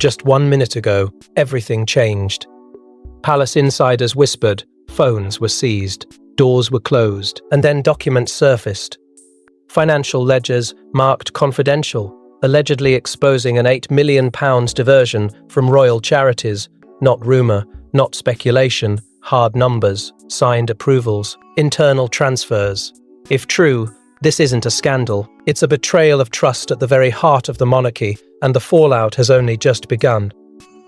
Just 1 minute ago, everything changed. Palace insiders whispered, phones were seized, doors were closed, and then documents surfaced. Financial ledgers marked confidential, allegedly exposing an £8 million diversion from royal charities, not rumour, not speculation, hard numbers, signed approvals, internal transfers. If true, this isn't a scandal, it's a betrayal of trust at the very heart of the monarchy, and the fallout has only just begun.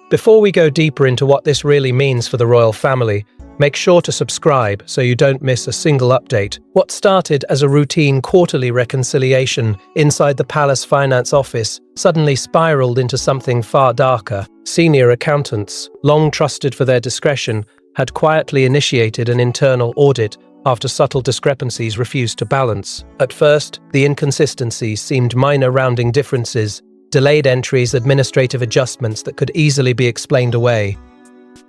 Before we go deeper into what this really means for the royal family, make sure to subscribe so you don't miss a single update. What started as a routine quarterly reconciliation inside the palace finance office suddenly spiraled into something far darker. Senior accountants, long trusted for their discretion, had quietly initiated an internal audit after subtle discrepancies refused to balance. At first, the inconsistencies seemed minor rounding differences, delayed entries, administrative adjustments that could easily be explained away.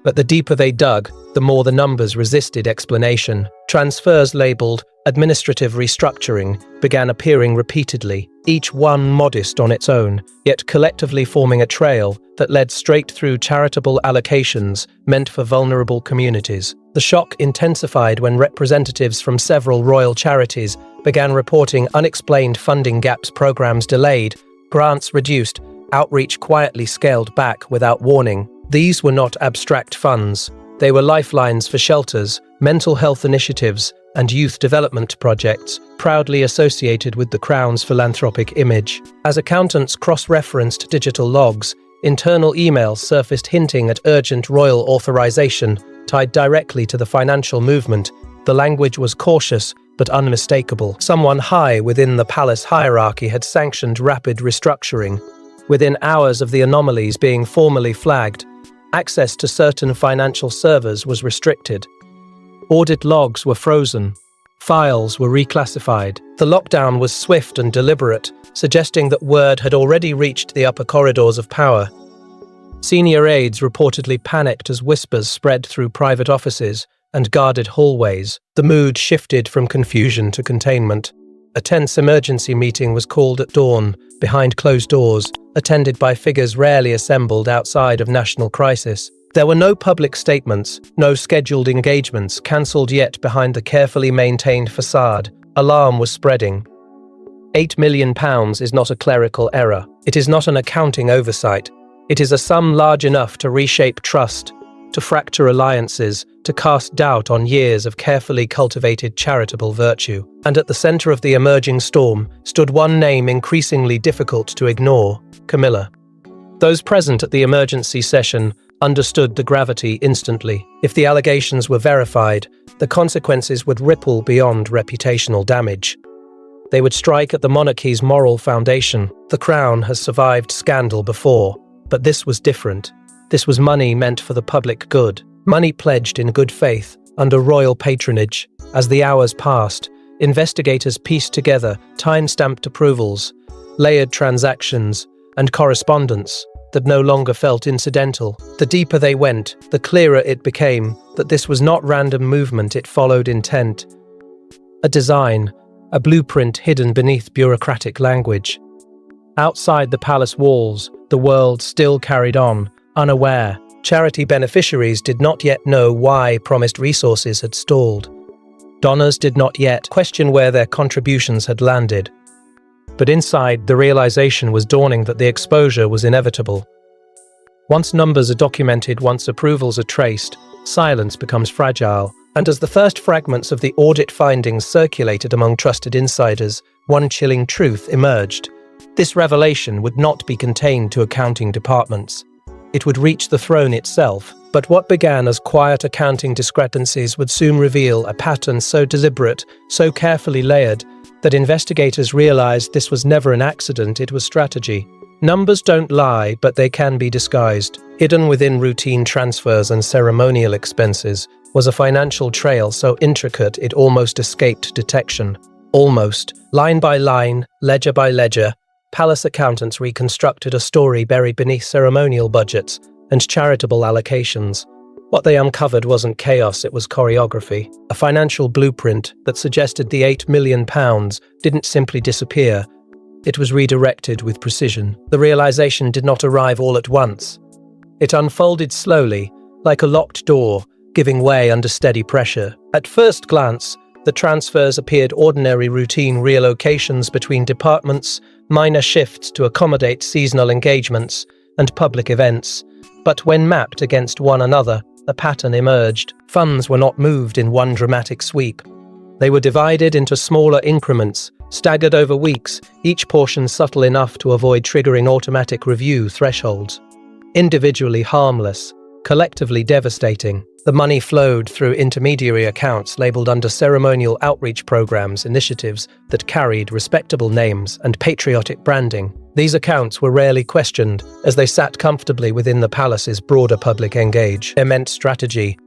But the deeper they dug, the more the numbers resisted explanation. Transfers labelled administrative restructuring began appearing repeatedly, each one modest on its own, yet collectively forming a trail that led straight through charitable allocations meant for vulnerable communities. The shock intensified when representatives from several royal charities began reporting unexplained funding gaps, programs delayed, grants reduced, outreach quietly scaled back without warning. These were not abstract funds. They were lifelines for shelters, mental health initiatives, and youth development projects, proudly associated with the Crown's philanthropic image. As accountants cross-referenced digital logs, internal emails surfaced hinting at urgent royal authorization tied directly to the financial movement. The language was cautious but unmistakable. Someone high within the palace hierarchy had sanctioned rapid restructuring. Within hours of the anomalies being formally flagged, access to certain financial servers was restricted. Audit logs were frozen. Files were reclassified. The lockdown was swift and deliberate, suggesting that word had already reached the upper corridors of power. Senior aides reportedly panicked as whispers spread through private offices and guarded hallways. The mood shifted from confusion to containment. A tense emergency meeting was called at dawn, behind closed doors, attended by figures rarely assembled outside of national crisis. There were no public statements, no scheduled engagements, cancelled yet behind the carefully maintained facade. Alarm was spreading. £8 million is not a clerical error. It is not an accounting oversight. It is a sum large enough to reshape trust, to fracture alliances, to cast doubt on years of carefully cultivated charitable virtue. And at the centre of the emerging storm stood one name increasingly difficult to ignore: Camilla. Those present at the emergency session understood the gravity instantly. If the allegations were verified, the consequences would ripple beyond reputational damage. They would strike at the monarchy's moral foundation. The Crown has survived scandal before, but this was different. This was money meant for the public good, money pledged in good faith, under royal patronage. As the hours passed, investigators pieced together time-stamped approvals, layered transactions, and correspondence that no longer felt incidental. The deeper they went, the clearer it became that this was not random movement, it followed intent. A design, a blueprint hidden beneath bureaucratic language. Outside the palace walls, the world still carried on, unaware. Charity beneficiaries did not yet know why promised resources had stalled. Donors did not yet question where their contributions had landed. But inside, the realization was dawning that the exposure was inevitable. Once numbers are documented, once approvals are traced, silence becomes fragile. And as the first fragments of the audit findings circulated among trusted insiders, one chilling truth emerged. This revelation would not be contained to accounting departments. It would reach the throne itself. But what began as quiet accounting discrepancies would soon reveal a pattern so deliberate, so carefully layered, that investigators realized this was never an accident, it was strategy. Numbers don't lie, but they can be disguised. Hidden within routine transfers and ceremonial expenses was a financial trail so intricate it almost escaped detection. Almost. Line by line, ledger by ledger, palace accountants reconstructed a story buried beneath ceremonial budgets and charitable allocations. What they uncovered wasn't chaos, it was choreography. A financial blueprint that suggested the £8 million didn't simply disappear. It was redirected with precision. The realization did not arrive all at once. It unfolded slowly, like a locked door, giving way under steady pressure. At first glance, the transfers appeared ordinary routine relocations between departments, minor shifts to accommodate seasonal engagements and public events. But when mapped against one another, a pattern emerged. Funds were not moved in one dramatic sweep. They were divided into smaller increments, staggered over weeks, each portion subtle enough to avoid triggering automatic review thresholds. Individually harmless, collectively devastating, the money flowed through intermediary accounts labeled under ceremonial outreach programs, initiatives that carried respectable names and patriotic branding. These accounts were rarely questioned, as they sat comfortably within the palace's broader public engagement strategy.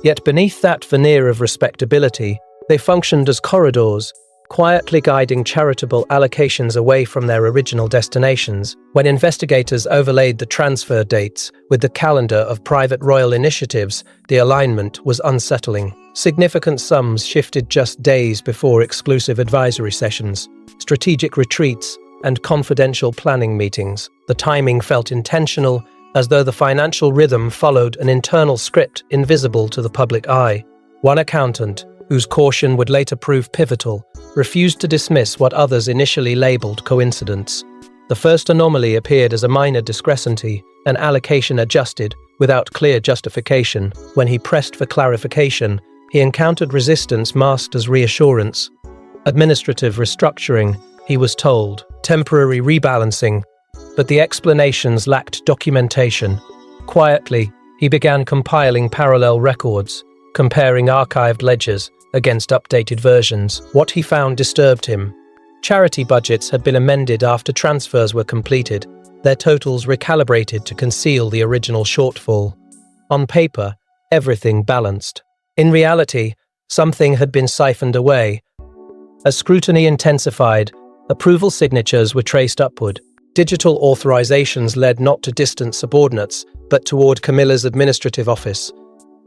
Yet beneath that veneer of respectability, they functioned as corridors, quietly guiding charitable allocations away from their original destinations. When investigators overlaid the transfer dates with the calendar of private royal initiatives, the alignment was unsettling. Significant sums shifted just days before exclusive advisory sessions, strategic retreats, and confidential planning meetings. The timing felt intentional, as though the financial rhythm followed an internal script invisible to the public eye. One accountant, whose caution would later prove pivotal, refused to dismiss what others initially labeled coincidence. The first anomaly appeared as a minor discrepancy, an allocation adjusted without clear justification. When he pressed for clarification, he encountered resistance masked as reassurance. Administrative restructuring, he was told, temporary rebalancing, but the explanations lacked documentation. Quietly, he began compiling parallel records, comparing archived ledgers against updated versions. What he found disturbed him. Charity budgets had been amended after transfers were completed, their totals recalibrated to conceal the original shortfall. On paper, everything balanced. In reality, something had been siphoned away. As scrutiny intensified, approval signatures were traced upward. Digital authorizations led not to distant subordinates, but toward Camilla's administrative office.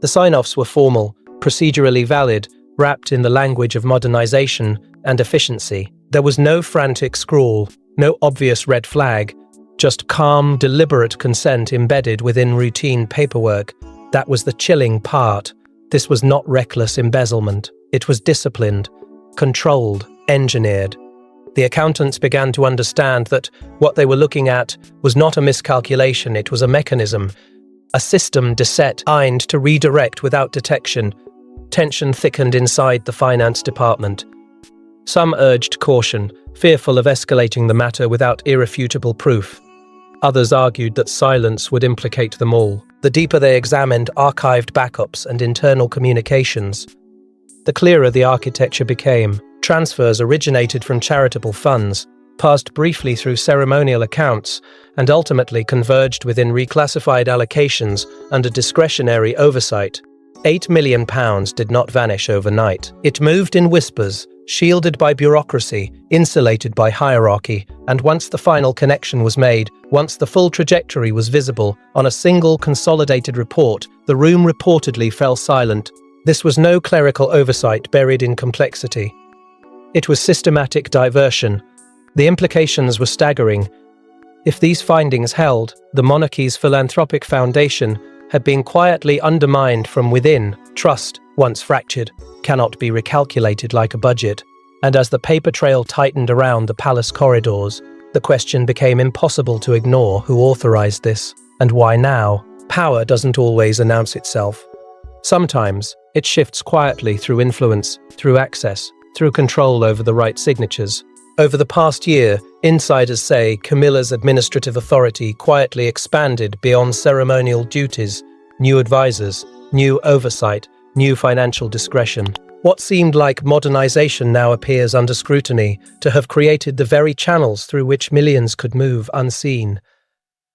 The sign-offs were formal, procedurally valid, wrapped in the language of modernization and efficiency. There was no frantic scrawl, no obvious red flag, just calm, deliberate consent embedded within routine paperwork. That was the chilling part. This was not reckless embezzlement. It was disciplined, controlled, engineered. The accountants began to understand that what they were looking at was not a miscalculation, it was a mechanism, a system designed to redirect without detection. Tension thickened inside the finance department. Some urged caution, fearful of escalating the matter without irrefutable proof. Others argued that silence would implicate them all. The deeper they examined archived backups and internal communications, the clearer the architecture became. Transfers originated from charitable funds, passed briefly through ceremonial accounts, and ultimately converged within reclassified allocations under discretionary oversight. £8 million did not vanish overnight. It moved in whispers, shielded by bureaucracy, insulated by hierarchy, and once the final connection was made, once the full trajectory was visible on a single consolidated report, the room reportedly fell silent. This was no clerical oversight buried in complexity. It was systematic diversion. The implications were staggering. If these findings held, the monarchy's philanthropic foundation had been quietly undermined from within. Trust, once fractured, cannot be recalculated like a budget. And as the paper trail tightened around the palace corridors, the question became impossible to ignore: who authorized this, and why now? Power doesn't always announce itself. Sometimes, it shifts quietly through influence, through access, through control over the right signatures. Over the past year, insiders say Camilla's administrative authority quietly expanded beyond ceremonial duties, new advisors, new oversight, new financial discretion. What seemed like modernization now appears under scrutiny to have created the very channels through which millions could move unseen.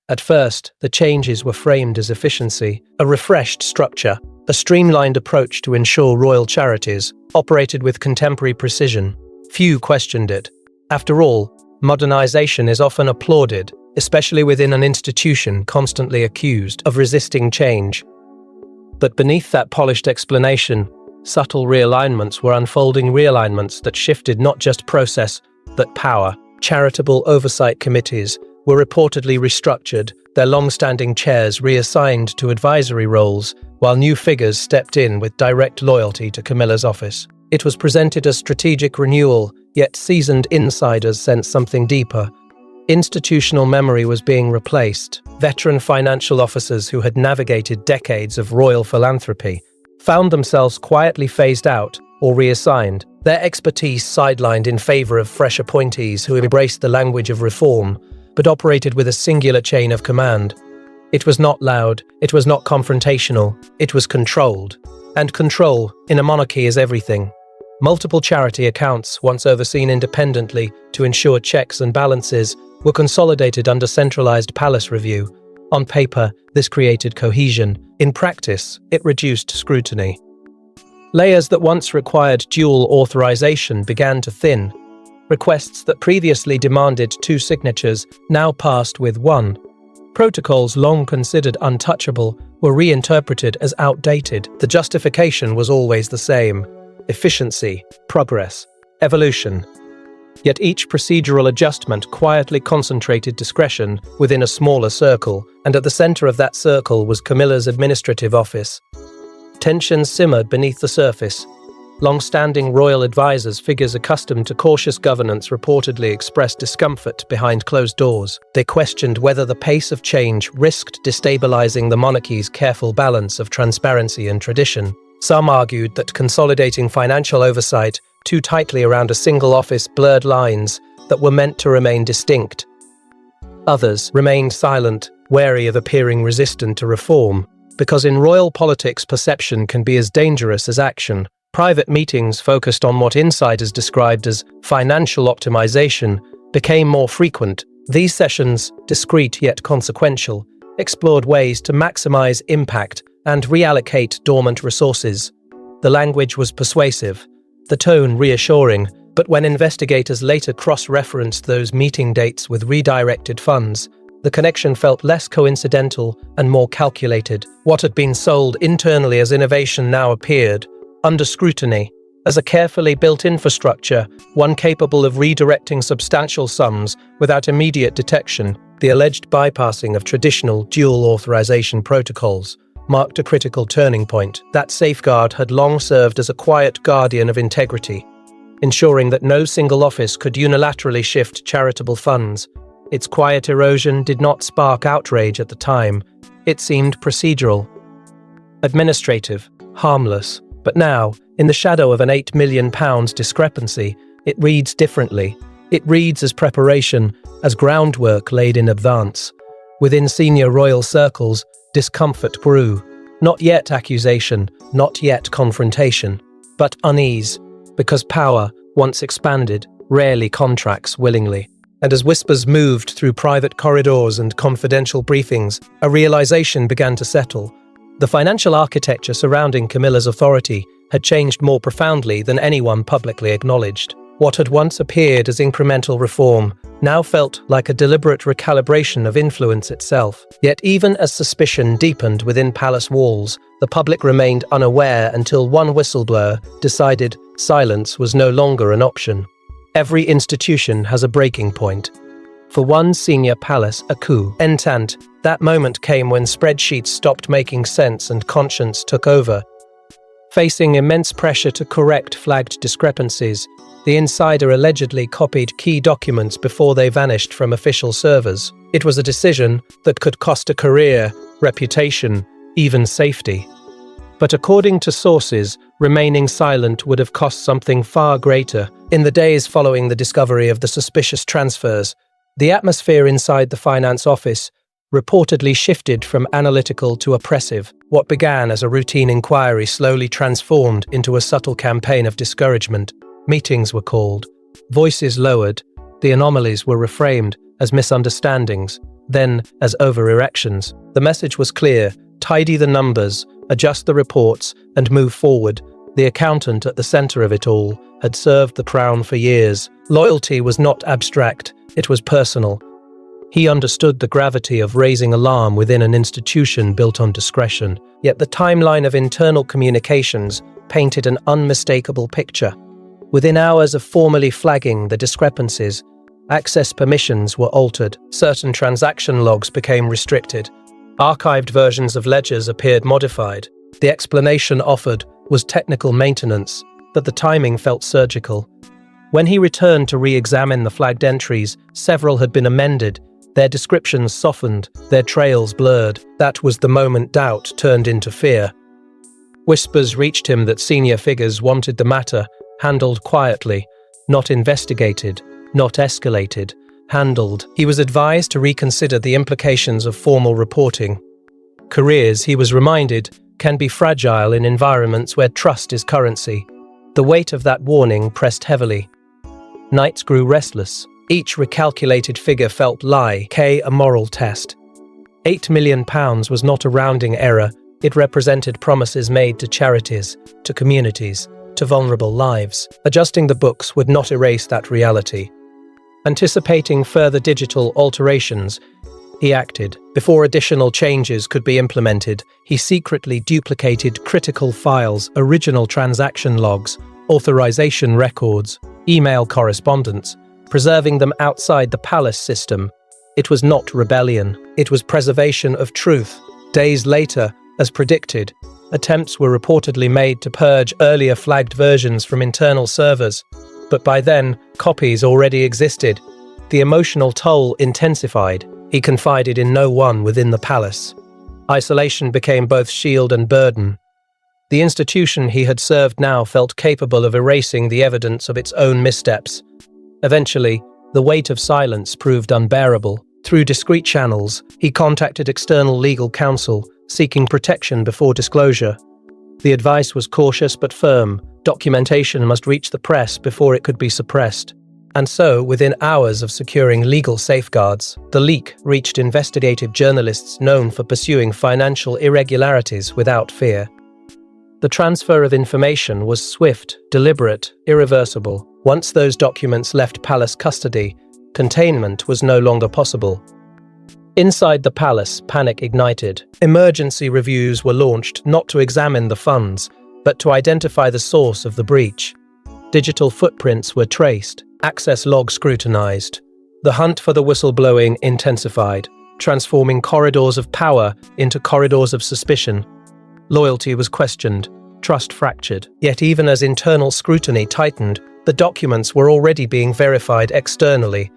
At first, the changes were framed as efficiency, a refreshed structure, a streamlined approach to ensure royal charities operated with contemporary precision. Few questioned it. After all, modernization is often applauded, especially within an institution constantly accused of resisting change. But beneath that polished explanation, subtle realignments were unfolding, realignments that shifted not just process, but power. Charitable oversight committees were reportedly restructured, their long-standing chairs reassigned to advisory roles, while new figures stepped in with direct loyalty to Camilla's office. It was presented as strategic renewal, yet seasoned insiders sensed something deeper. Institutional memory was being replaced. Veteran financial officers who had navigated decades of royal philanthropy found themselves quietly phased out or reassigned, their expertise sidelined in favor of fresh appointees who embraced the language of reform, but operated with a singular chain of command. It was not loud, it was not confrontational, it was controlled. And control, in a monarchy, is everything. Multiple charity accounts, once overseen independently to ensure checks and balances, were consolidated under centralized palace review. On paper, this created cohesion. In practice, it reduced scrutiny. Layers that once required dual authorization began to thin. Requests that previously demanded 2 signatures now passed with 1. Protocols long considered untouchable were reinterpreted as outdated. The justification was always the same: efficiency, progress, evolution. Yet each procedural adjustment quietly concentrated discretion within a smaller circle, and at the center of that circle was Camilla's administrative office. Tensions simmered beneath the surface. Long-standing royal advisors, figures accustomed to cautious governance, reportedly expressed discomfort behind closed doors. They questioned whether the pace of change risked destabilizing the monarchy's careful balance of transparency and tradition. Some argued that consolidating financial oversight too tightly around a single office blurred lines that were meant to remain distinct. Others remained silent, wary of appearing resistant to reform, because in royal politics perception can be as dangerous as action. Private meetings focused on what insiders described as financial optimization became more frequent. These sessions, discreet yet consequential, explored ways to maximize impact and reallocate dormant resources. The language was persuasive, the tone reassuring, but when investigators later cross-referenced those meeting dates with redirected funds, the connection felt less coincidental and more calculated. What had been sold internally as innovation now appeared, under scrutiny, as a carefully built infrastructure, one capable of redirecting substantial sums without immediate detection. The alleged bypassing of traditional dual authorization protocols marked a critical turning point. That safeguard had long served as a quiet guardian of integrity, ensuring that no single office could unilaterally shift charitable funds. Its quiet erosion did not spark outrage at the time. It seemed procedural, administrative, harmless. But now, in the shadow of an £8 million discrepancy, it reads differently. It reads as preparation, as groundwork laid in advance. Within senior royal circles, discomfort grew. Not yet accusation, not yet confrontation, but unease, because power, once expanded, rarely contracts willingly. And as whispers moved through private corridors and confidential briefings, a realization began to settle. The financial architecture surrounding Camilla's authority had changed more profoundly than anyone publicly acknowledged. What had once appeared as incremental reform now felt like a deliberate recalibration of influence itself. Yet even as suspicion deepened within palace walls, the public remained unaware until one whistleblower decided silence was no longer an option. Every institution has a breaking point. For one senior palace, a coup d'etat, that moment came when spreadsheets stopped making sense and conscience took over. Facing immense pressure to correct flagged discrepancies, the insider allegedly copied key documents before they vanished from official servers. It was a decision that could cost a career, reputation, even safety. But according to sources, remaining silent would have cost something far greater. In the days following the discovery of the suspicious transfers, the atmosphere inside the finance office reportedly shifted from analytical to oppressive. What began as a routine inquiry slowly transformed into a subtle campaign of discouragement. Meetings were called, voices lowered, the anomalies were reframed as misunderstandings, then as overreactions. The message was clear: tidy the numbers, adjust the reports, and move forward. The accountant at the center of it all had served the crown for years. Loyalty was not abstract, it was personal. He understood the gravity of raising alarm within an institution built on discretion, yet the timeline of internal communications painted an unmistakable picture. Within hours of formally flagging the discrepancies, Access permissions were altered. Certain transaction logs became restricted. Archived versions of ledgers appeared modified. The explanation offered was technical maintenance, but the timing felt surgical. When he returned to re-examine the flagged entries, several had been amended, their descriptions softened, their trails blurred. That was the moment doubt turned into fear. Whispers reached him that senior figures wanted the matter handled quietly, not investigated, not escalated, handled. He was advised to reconsider the implications of formal reporting. Careers, he was reminded, can be fragile in environments where trust is currency. The weight of that warning pressed heavily. Nights grew restless. Each recalculated figure felt a moral test. £8 million was not a rounding error. It represented promises made to charities, to communities, to vulnerable lives. Adjusting the books would not erase that reality. Anticipating further digital alterations, he acted. Before additional changes could be implemented, he secretly duplicated critical files, original transaction logs, authorization records, email correspondence, preserving them outside the palace system. It was not rebellion. It was preservation of truth. Days later, as predicted, attempts were reportedly made to purge earlier flagged versions from internal servers, but by then, copies already existed. The emotional toll intensified. He confided in no one within the palace. Isolation became both shield and burden. The institution he had served now felt capable of erasing the evidence of its own missteps. Eventually, the weight of silence proved unbearable. Through discreet channels, he contacted external legal counsel, seeking protection before disclosure. The advice was cautious but firm. Documentation must reach the press before it could be suppressed. And so, within hours of securing legal safeguards, the leak reached investigative journalists known for pursuing financial irregularities without fear. The transfer of information was swift, deliberate, irreversible. Once those documents left palace custody, containment was no longer possible. Inside the palace, panic ignited. Emergency reviews were launched not to examine the funds, but to identify the source of the breach. Digital footprints were traced, access logs scrutinized. The hunt for the whistleblowing intensified, transforming corridors of power into corridors of suspicion. Loyalty was questioned, trust fractured. Yet even as internal scrutiny tightened, the documents were already being verified externally.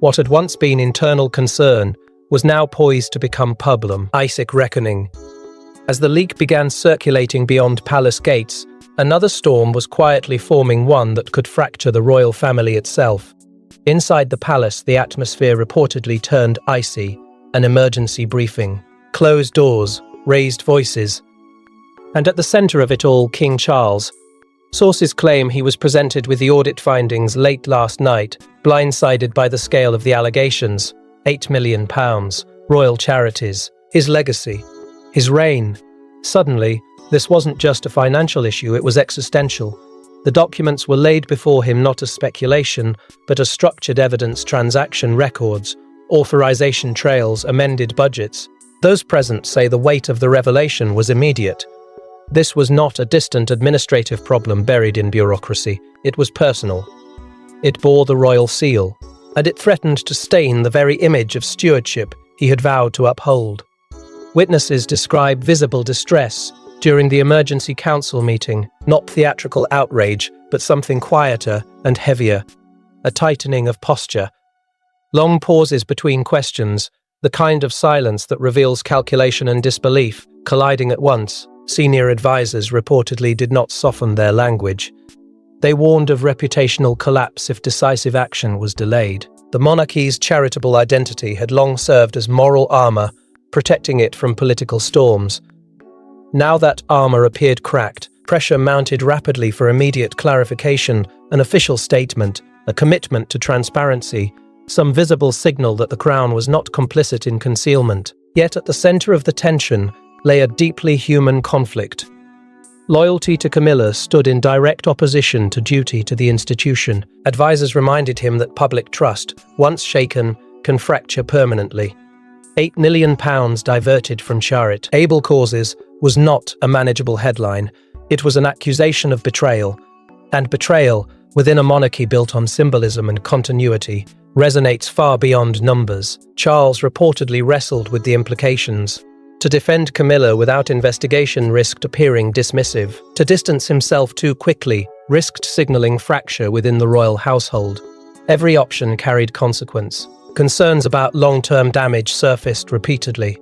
What had once been internal concern was now poised to become public reckoning. As the leak began circulating beyond palace gates, another storm was quietly forming, one that could fracture the royal family itself. Inside the palace, the atmosphere reportedly turned icy, an emergency briefing. Closed doors, raised voices. And at the center of it all, King Charles. Sources claim he was presented with the audit findings late last night, blindsided by the scale of the allegations. £8 million, royal charities, his legacy, his reign. Suddenly, this wasn't just a financial issue, it was existential. The documents were laid before him not as speculation, but as structured evidence, transaction records, authorization trails, amended budgets. Those present say the weight of the revelation was immediate. This was not a distant administrative problem buried in bureaucracy. It was personal. It bore the royal seal, and it threatened to stain the very image of stewardship he had vowed to uphold. Witnesses describe visible distress during the emergency council meeting, not theatrical outrage, but something quieter and heavier, a tightening of posture. Long pauses between questions, the kind of silence that reveals calculation and disbelief, colliding at once. Senior advisors reportedly did not soften their language. They warned of reputational collapse if decisive action was delayed. The monarchy's charitable identity had long served as moral armor, protecting it from political storms. Now that armor appeared cracked, pressure mounted rapidly for immediate clarification, an official statement, a commitment to transparency, some visible signal that the crown was not complicit in concealment. Yet at the center of the tension lay a deeply human conflict. Loyalty to Camilla stood in direct opposition to duty to the institution. Advisors reminded him that public trust, once shaken, can fracture permanently. £8 million diverted from Charities. Able causes was not a manageable headline. It was an accusation of betrayal. And betrayal within a monarchy built on symbolism and continuity, resonates far beyond numbers. Charles reportedly wrestled with the implications. To defend Camilla without investigation risked appearing dismissive. To distance himself too quickly risked signaling fracture within the royal household. Every option carried consequence. Concerns about long-term damage surfaced repeatedly.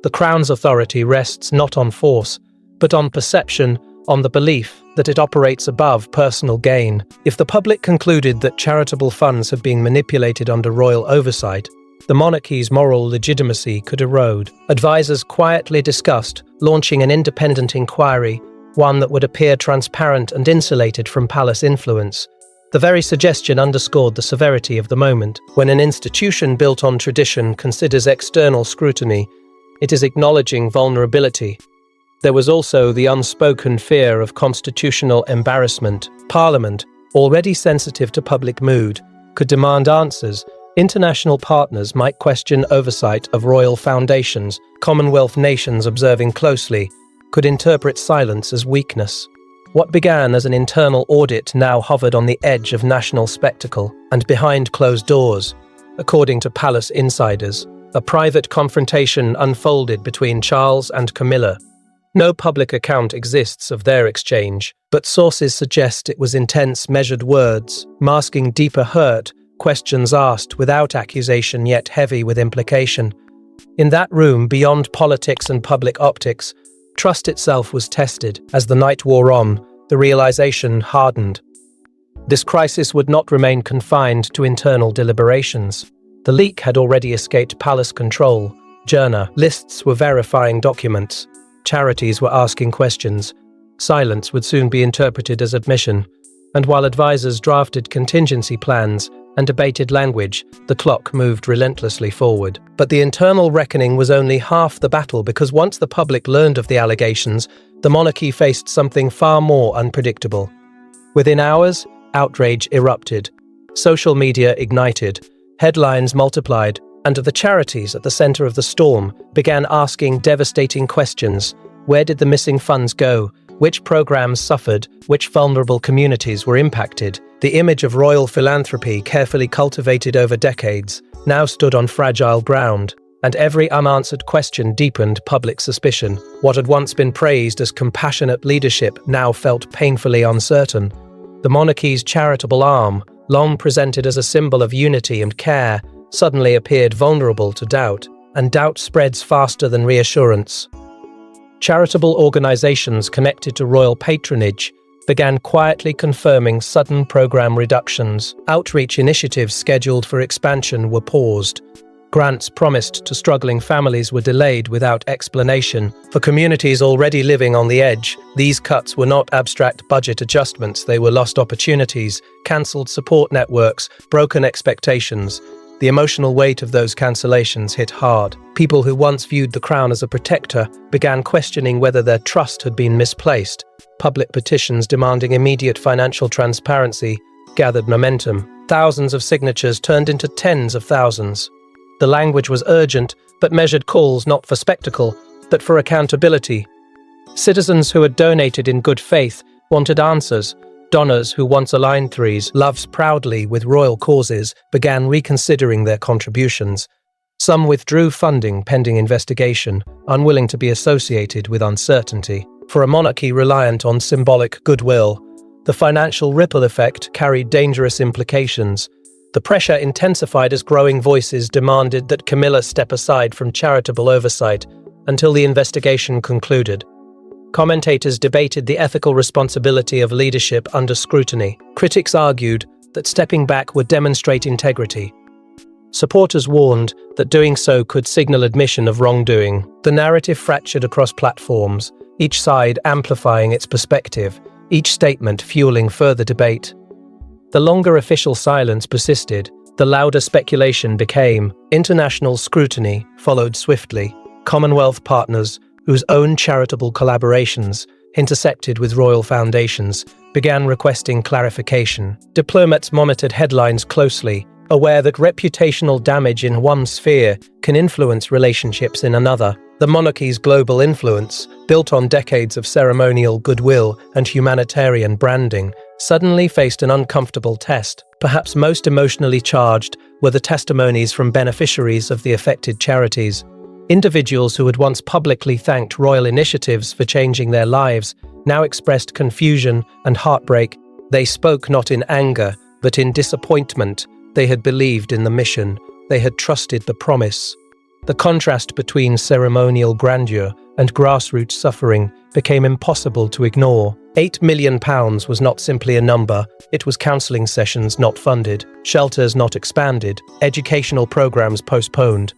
The Crown's authority rests not on force, but on perception, on the belief that it operates above personal gain. If the public concluded that charitable funds had been manipulated under royal oversight, the monarchy's moral legitimacy could erode. Advisors quietly discussed launching an independent inquiry, one that would appear transparent and insulated from palace influence. The very suggestion underscored the severity of the moment. When an institution built on tradition considers external scrutiny, it is acknowledging vulnerability. There was also the unspoken fear of constitutional embarrassment. Parliament, already sensitive to public mood, could demand answers. International partners might question oversight of royal foundations. Commonwealth nations observing closely could interpret silence as weakness. What began as an internal audit now hovered on the edge of national spectacle, and behind closed doors, according to palace insiders, a private confrontation unfolded between Charles and Camilla. No public account exists of their exchange, but sources suggest it was intense, measured words, masking deeper hurt, questions asked without accusation yet heavy with implication. In that room, beyond politics and public optics, trust itself was tested. As the night wore on, the realization hardened. This crisis would not remain confined to internal deliberations. The leak had already escaped palace control. Journalists were verifying documents. Charities were asking questions. Silence would soon be interpreted as admission. And while advisors drafted contingency plans and debated language, the clock moved relentlessly forward. But the internal reckoning was only half the battle, because once the public learned of the allegations, the monarchy faced something far more unpredictable. Within hours, outrage erupted. Social media ignited. Headlines multiplied, and the charities at the center of the storm began asking devastating questions. Where did the missing funds go? Which programs suffered? Which vulnerable communities were impacted? The image of royal philanthropy, carefully cultivated over decades, now stood on fragile ground, and every unanswered question deepened public suspicion. What had once been praised as compassionate leadership now felt painfully uncertain. The monarchy's charitable arm, long presented as a symbol of unity and care, suddenly appeared vulnerable to doubt, and doubt spreads faster than reassurance. Charitable organizations connected to royal patronage began quietly confirming sudden program reductions. Outreach initiatives scheduled for expansion were paused. Grants promised to struggling families were delayed without explanation. For communities already living on the edge, these cuts were not abstract budget adjustments, they were lost opportunities, cancelled support networks, broken expectations. The emotional weight of those cancellations hit hard. People who once viewed the Crown as a protector began questioning whether their trust had been misplaced. Public petitions demanding immediate financial transparency gathered momentum. Thousands of signatures turned into tens of thousands. The language was urgent, but measured calls not for spectacle, but for accountability. Citizens who had donated in good faith wanted answers. Donors who once aligned threes loves proudly with royal causes began reconsidering their contributions. Some withdrew funding pending investigation, unwilling to be associated with uncertainty. For a monarchy reliant on symbolic goodwill, the financial ripple effect carried dangerous implications. The pressure intensified as growing voices demanded that Camilla step aside from charitable oversight until the investigation concluded. Commentators debated the ethical responsibility of leadership under scrutiny. Critics argued that stepping back would demonstrate integrity. Supporters warned that doing so could signal admission of wrongdoing. The narrative fractured across platforms, each side amplifying its perspective, each statement fueling further debate. The longer official silence persisted, the louder speculation became. International scrutiny followed swiftly. Commonwealth partners, whose own charitable collaborations intersected with royal foundations, began requesting clarification. Diplomats monitored headlines closely, aware that reputational damage in one sphere can influence relationships in another. The monarchy's global influence, built on decades of ceremonial goodwill and humanitarian branding, suddenly faced an uncomfortable test. Perhaps most emotionally charged were the testimonies from beneficiaries of the affected charities. Individuals who had once publicly thanked royal initiatives for changing their lives now expressed confusion and heartbreak. They spoke not in anger, but in disappointment. They had believed in the mission. They had trusted the promise. The contrast between ceremonial grandeur and grassroots suffering became impossible to ignore. £8 million was not simply a number, it was counselling sessions not funded, shelters not expanded, educational programs postponed.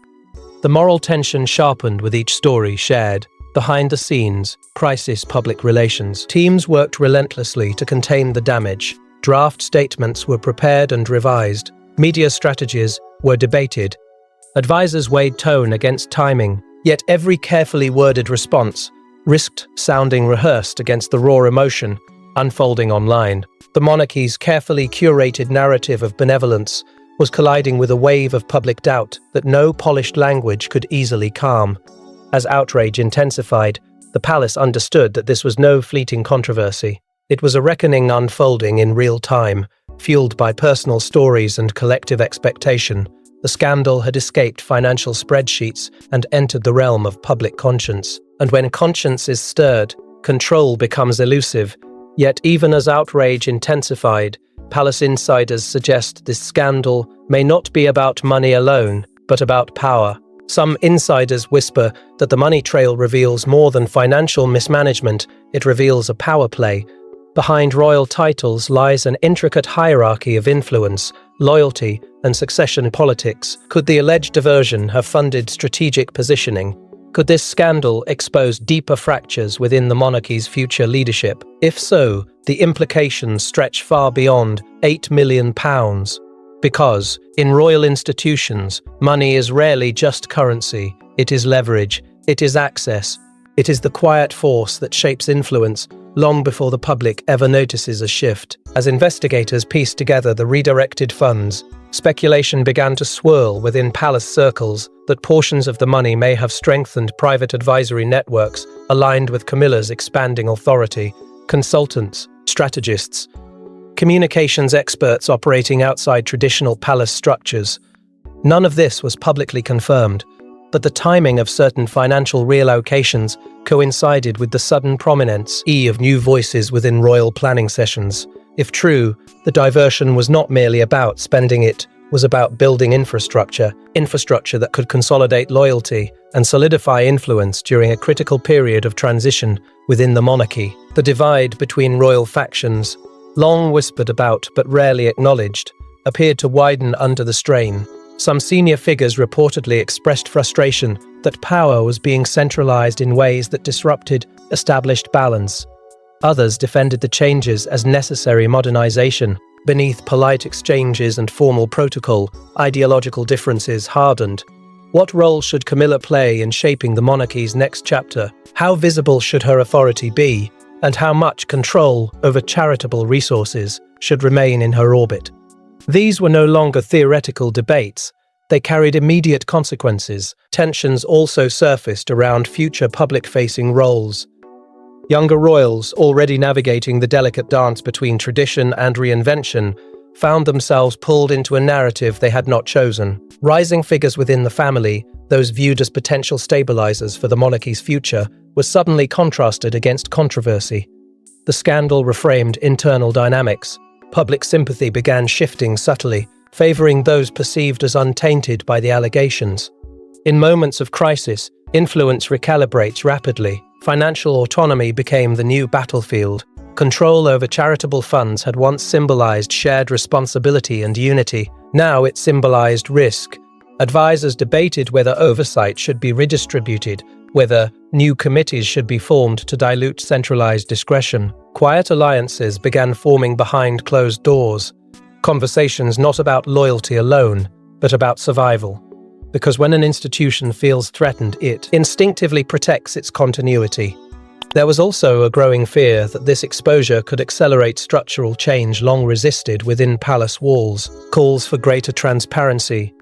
The moral tension sharpened with each story shared. Behind the scenes, crisis public relations teams worked relentlessly to contain the damage. Draft statements were prepared and revised. Media strategies were debated. Advisors weighed tone against timing, yet every carefully worded response risked sounding rehearsed against the raw emotion unfolding online. The monarchy's carefully curated narrative of benevolence was colliding with a wave of public doubt that no polished language could easily calm. As outrage intensified, the palace understood that this was no fleeting controversy. It was a reckoning unfolding in real time, fueled by personal stories and collective expectation. The scandal had escaped financial spreadsheets and entered the realm of public conscience. And when conscience is stirred, control becomes elusive. Yet even as outrage intensified, palace insiders suggest this scandal may not be about money alone, but about power. Some insiders whisper that the money trail reveals more than financial mismanagement, it reveals a power play. Behind royal titles lies an intricate hierarchy of influence, loyalty, and succession politics. Could the alleged diversion have funded strategic positioning? Could this scandal expose deeper fractures within the monarchy's future leadership? If so, the implications stretch far beyond £8 million. Because, in royal institutions, money is rarely just currency, it is leverage, it is access, it is the quiet force that shapes influence long before the public ever notices a shift. As investigators pieced together the redirected funds, speculation began to swirl within palace circles that portions of the money may have strengthened private advisory networks aligned with Camilla's expanding authority, consultants, strategists, communications experts operating outside traditional palace structures. None of this was publicly confirmed, but the timing of certain financial reallocations coincided with the sudden prominence of new voices within royal planning sessions. If true, the diversion was not merely about spending, it was about building infrastructure that could consolidate loyalty and solidify influence during a critical period of transition within the monarchy. The divide between royal factions, long whispered about but rarely acknowledged, appeared to widen under the strain. Some senior figures reportedly expressed frustration that power was being centralized in ways that disrupted established balance. Others defended the changes as necessary modernization. Beneath polite exchanges and formal protocol, ideological differences hardened. What role should Camilla play in shaping the monarchy's next chapter? How visible should her authority be? And how much control over charitable resources should remain in her orbit? These were no longer theoretical debates. They carried immediate consequences. Tensions also surfaced around future public-facing roles. Younger royals, already navigating the delicate dance between tradition and reinvention, found themselves pulled into a narrative they had not chosen. Rising figures within the family, those viewed as potential stabilizers for the monarchy's future, were suddenly contrasted against controversy. The scandal reframed internal dynamics. Public sympathy began shifting subtly, favoring those perceived as untainted by the allegations. In moments of crisis, influence recalibrates rapidly. Financial autonomy became the new battlefield. Control over charitable funds had once symbolized shared responsibility and unity. Now it symbolized risk. Advisors debated whether oversight should be redistributed, whether new committees should be formed to dilute centralized discretion. Quiet alliances began forming behind closed doors. Conversations not about loyalty alone, but about survival. Because when an institution feels threatened, it instinctively protects its continuity. There was also a growing fear that this exposure could accelerate structural change long resisted within palace walls. Calls for greater transparency,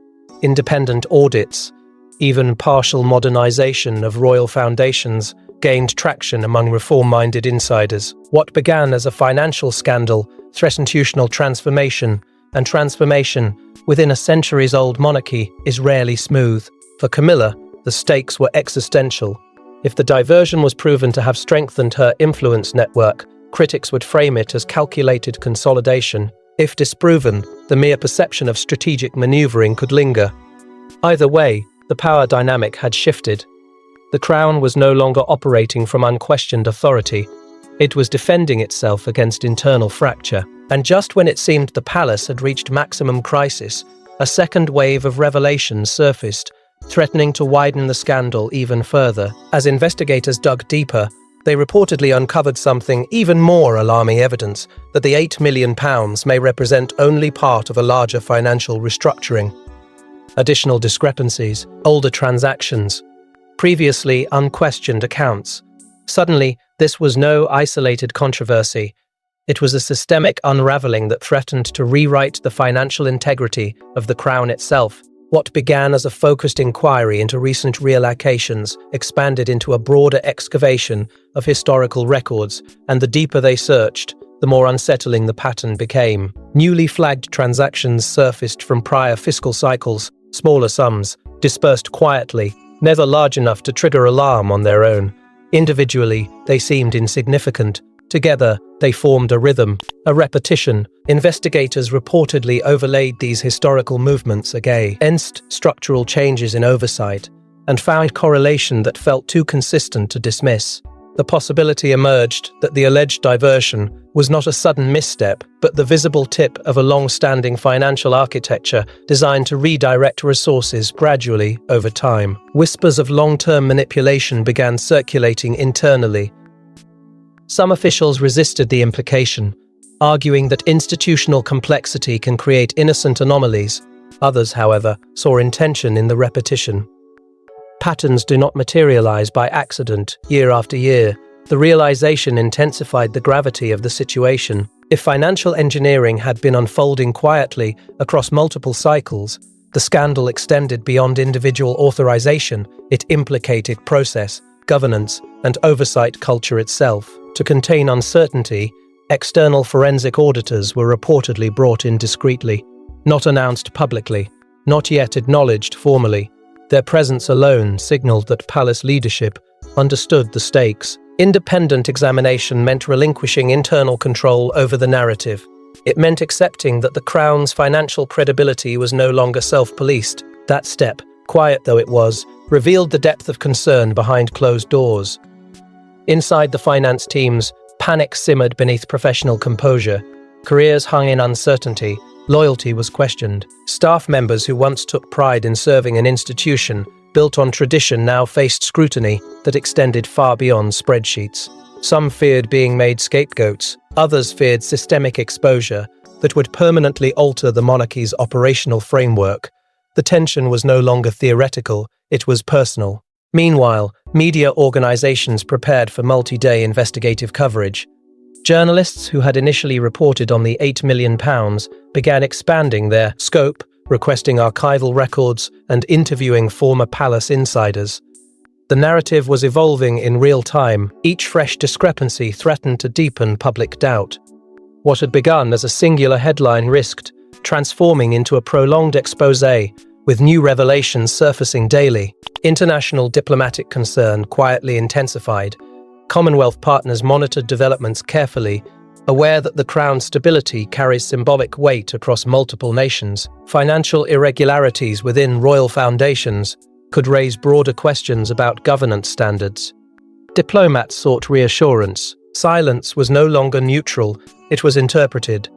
independent audits, even partial modernization of royal foundations gained traction among reform-minded insiders. What began as a financial scandal institutional transformation, and transformation within a centuries-old monarchy is rarely smooth. For Camilla, the stakes were existential. If the diversion was proven to have strengthened her influence network, critics would frame it as calculated consolidation. If disproven, the mere perception of strategic maneuvering could linger. Either way, the power dynamic had shifted. The crown was no longer operating from unquestioned authority. It was defending itself against internal fracture. And just when it seemed the palace had reached maximum crisis, a second wave of revelations surfaced, threatening to widen the scandal even further. As investigators dug deeper, they reportedly uncovered something even more alarming: evidence that the £8 million may represent only part of a larger financial restructuring. Additional discrepancies, older transactions, previously unquestioned accounts. Suddenly, this was no isolated controversy. It was a systemic unraveling that threatened to rewrite the financial integrity of the crown itself. What began as a focused inquiry into recent reallocations expanded into a broader excavation of historical records, and the deeper they searched, the more unsettling the pattern became. Newly flagged transactions surfaced from prior fiscal cycles, smaller sums, dispersed quietly, never large enough to trigger alarm on their own. Individually, they seemed insignificant. Together, they formed a rhythm, a repetition. Investigators reportedly overlaid these historical movements against structural changes in oversight and found correlation that felt too consistent to dismiss. The possibility emerged that the alleged diversion was not a sudden misstep, but the visible tip of a long-standing financial architecture designed to redirect resources gradually over time. Whispers of long-term manipulation began circulating internally. Some officials resisted the implication, arguing that institutional complexity can create innocent anomalies. Others, however, saw intention in the repetition. Patterns do not materialize by accident, year after year. The realization intensified the gravity of the situation. If financial engineering had been unfolding quietly across multiple cycles, the scandal extended beyond individual authorization. It implicated process, governance, and oversight culture itself. To contain uncertainty, external forensic auditors were reportedly brought in discreetly, not announced publicly, not yet acknowledged formally. Their presence alone signaled that palace leadership understood the stakes. Independent examination meant relinquishing internal control over the narrative. It meant accepting that the crown's financial credibility was no longer self-policed. That step, quiet though it was, revealed the depth of concern behind closed doors. Inside the finance teams, panic simmered beneath professional composure. Careers hung in uncertainty. Loyalty was questioned. Staff members who once took pride in serving an institution, built on tradition, now faced scrutiny that extended far beyond spreadsheets. Some feared being made scapegoats. Others feared systemic exposure that would permanently alter the monarchy's operational framework. The tension was no longer theoretical, it was personal. Meanwhile, media organizations prepared for multi-day investigative coverage. Journalists who had initially reported on the £8 million began expanding their scope, requesting archival records and interviewing former palace insiders. The narrative was evolving in real time. Each fresh discrepancy threatened to deepen public doubt. What had begun as a singular headline risked transforming into a prolonged exposé, with new revelations surfacing daily. International diplomatic concern quietly intensified. Commonwealth partners monitored developments carefully, aware that the crown's stability carries symbolic weight across multiple nations. Financial irregularities within royal foundations could raise broader questions about governance standards. Diplomats sought reassurance. Silence was no longer neutral, it was interpreted.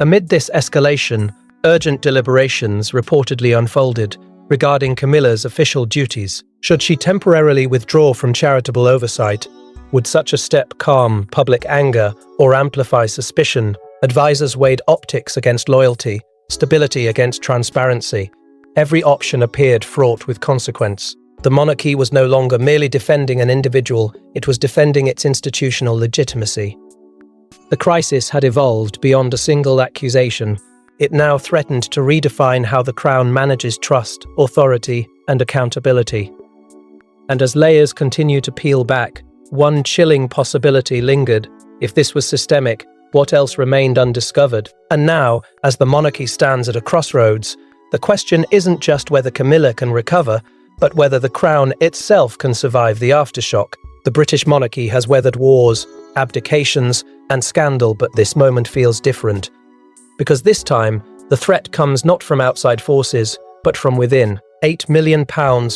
Amid this escalation, urgent deliberations reportedly unfolded regarding Camilla's official duties. Should she temporarily withdraw from charitable oversight? Would such a step calm public anger or amplify suspicion? Advisors weighed optics against loyalty, stability against transparency. Every option appeared fraught with consequence. The monarchy was no longer merely defending an individual, it was defending its institutional legitimacy. The crisis had evolved beyond a single accusation. It now threatened to redefine how the crown manages trust, authority, and accountability. And as layers continue to peel back, one chilling possibility lingered. If this was systemic, What else remained undiscovered? And now, as the monarchy stands at a crossroads, the question isn't just whether Camilla can recover, but whether the crown itself can survive the aftershock. The British monarchy has weathered wars, abdications, and scandal, but this moment feels different. Because this time, the threat comes not from outside forces, but from within. £8 million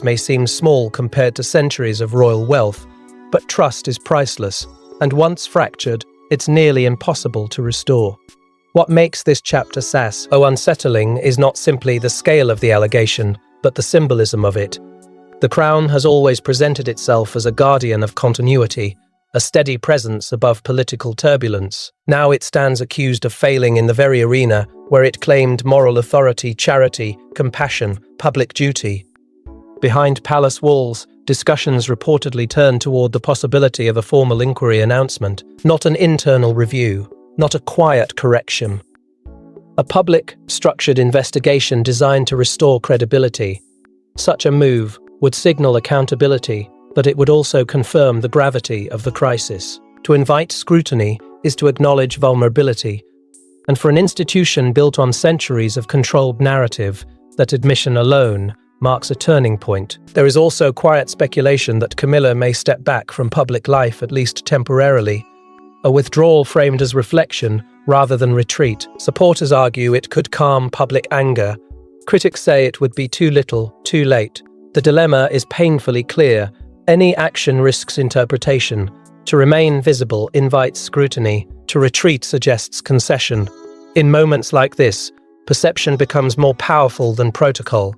may seem small compared to centuries of royal wealth, but trust is priceless, and once fractured, it's nearly impossible to restore. What makes this chapter unsettling is not simply the scale of the allegation, but the symbolism of it. The crown has always presented itself as a guardian of continuity, a steady presence above political turbulence. Now it stands accused of failing in the very arena where it claimed moral authority, charity, compassion, public duty. Behind palace walls, discussions reportedly turn toward the possibility of a formal inquiry announcement, not an internal review, not a quiet correction. A public, structured investigation designed to restore credibility. Such a move would signal accountability, but it would also confirm the gravity of the crisis. To invite scrutiny is to acknowledge vulnerability, and for an institution built on centuries of controlled narrative, that admission alone marks a turning point. There is also quiet speculation that Camilla may step back from public life, at least temporarily, a withdrawal framed as reflection rather than retreat. Supporters argue it could calm public anger. Critics say it would be too little, too late. The dilemma is painfully clear. Any action risks interpretation. To remain visible invites scrutiny. To retreat suggests concession. In moments like this, perception becomes more powerful than protocol.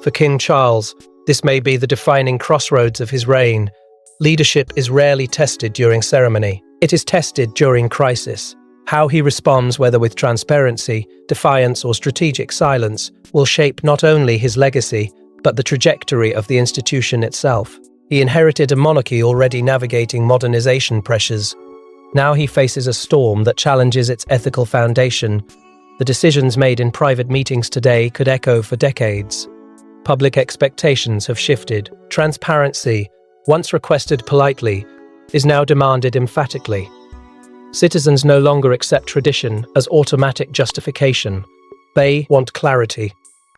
For King Charles, this may be the defining crossroads of his reign. Leadership is rarely tested during ceremony. It is tested during crisis. How he responds, whether with transparency, defiance, or strategic silence, will shape not only his legacy, but the trajectory of the institution itself. He inherited a monarchy already navigating modernization pressures. Now he faces a storm that challenges its ethical foundation. The decisions made in private meetings today could echo for decades. Public expectations have shifted. Transparency, once requested politely, is now demanded emphatically. Citizens no longer accept tradition as automatic justification. They want clarity.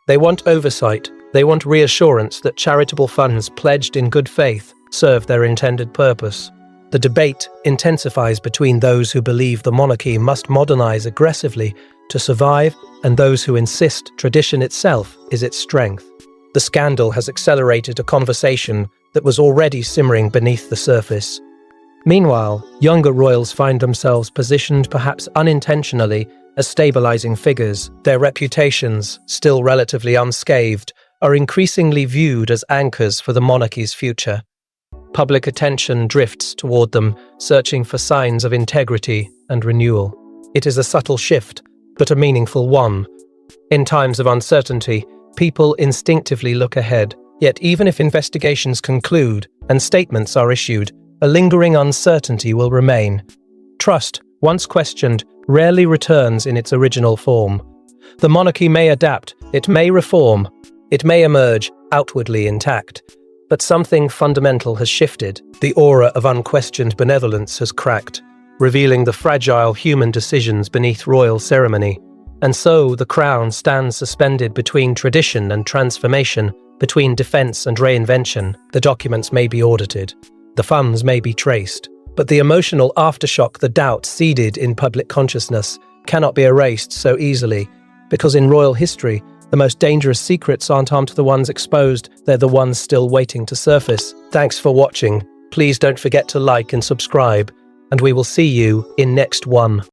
They want oversight. They want reassurance that charitable funds pledged in good faith serve their intended purpose. The debate intensifies between those who believe the monarchy must modernize aggressively to survive and those who insist tradition itself is its strength. The scandal has accelerated a conversation that was already simmering beneath the surface. Meanwhile, younger royals find themselves positioned, perhaps unintentionally, as stabilizing figures. Their reputations, still relatively unscathed, are increasingly viewed as anchors for the monarchy's future. Public attention drifts toward them, searching for signs of integrity and renewal. It is a subtle shift, but a meaningful one. In times of uncertainty, people instinctively look ahead. Yet even if investigations conclude and statements are issued, a lingering uncertainty will remain. Trust, once questioned, rarely returns in its original form. The monarchy may adapt, it may reform, it may emerge outwardly intact, but something fundamental has shifted. The aura of unquestioned benevolence has cracked, revealing the fragile human decisions beneath royal ceremony. And so the crown stands suspended between tradition and transformation, between defense and reinvention. The documents may be audited, the funds may be traced, but the emotional aftershock, the doubt seeded in public consciousness, cannot be erased so easily, because in royal history, the most dangerous secrets aren't the ones exposed, they're the ones still waiting to surface. Thanks for watching. Please don't forget to like and subscribe, and we will see you in next one.